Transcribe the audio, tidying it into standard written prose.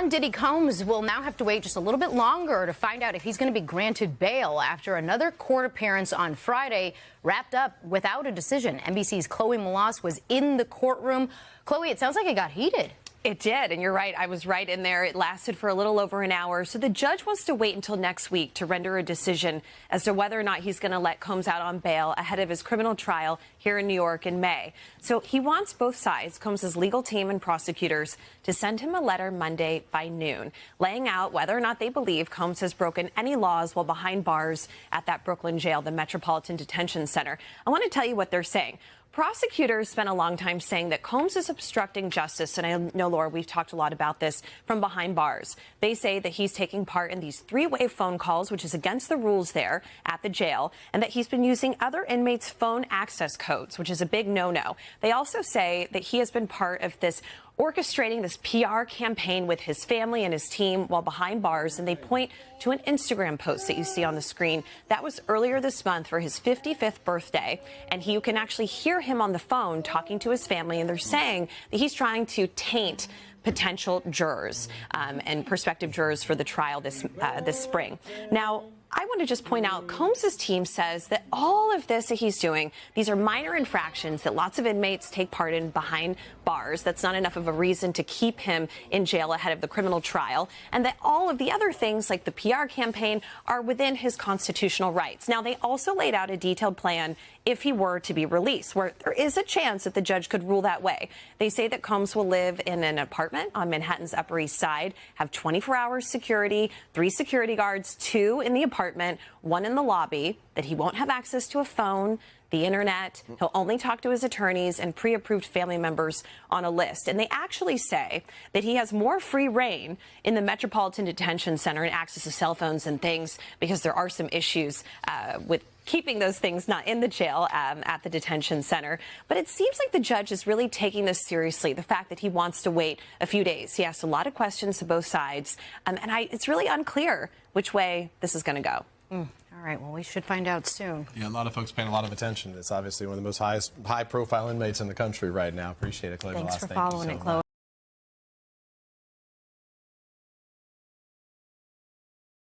Sean Diddy Combs will now have to wait just a little bit longer to find out if he's going to be granted bail after another court appearance on Friday wrapped up without a decision. NBC's Chloe Melas was in the courtroom. Chloe, it sounds like it got heated. It did, and you're right. I was right in there. It lasted for a little over an hour. So the judge wants to wait until next week to render a decision as to whether or not he's going to let Combs out on bail ahead of his criminal trial here in New York in May. So he wants both sides, Combs' legal team and prosecutors, to send him a letter Monday by noon, laying out whether or not they believe Combs has broken any laws while behind bars at that Brooklyn jail, the Metropolitan Detention Center. I want to tell you what they're saying. Prosecutors spent a long time saying that Combs is obstructing justice, and I know, Laura, we've talked a lot about this, from behind bars. They say that he's taking part in these three-way phone calls, which is against the rules there at the jail, and that he's been using other inmates' phone access codes, which is a big no-no. They also say that he has been part of this orchestrating this PR campaign with his family and his team while behind bars, and they point to an Instagram post that you see on the screen. That was earlier this month for his 55th birthday, and you can actually hear him on the phone talking to his family, and they're saying that he's trying to taint potential jurors and prospective jurors for the trial this spring. Now, I want to just point out, Combs' team says that all of this that he's doing, these are minor infractions that lots of inmates take part in behind bars. That's not enough of a reason to keep him in jail ahead of the criminal trial, and that all of the other things like the PR campaign are within his constitutional rights. Now, they also laid out a detailed plan if he were to be released, where there is a chance that the judge could rule that way. They say that Combs will live in an apartment on Manhattan's Upper East Side, have 24-hour security, 3 security guards, 2 in the apartment, 1 in the lobby, that he won't have access to a phone, the internet. He'll only talk to his attorneys and pre-approved family members on a list. And they actually say that he has more free reign in the Metropolitan Detention Center and access to cell phones and things, because there are some issues with keeping those things not in the jail at the detention center. But it seems like the judge is really taking this seriously, the fact that he wants to wait a few days. He asked a lot of questions to both sides, and it's really unclear which way this is going to go. All right, well, we should find out soon. Yeah, a lot of folks paying a lot of attention. It's obviously one of the most high-profile inmates in the country right now. Appreciate it, Chloe. Thanks for following it, Chloe.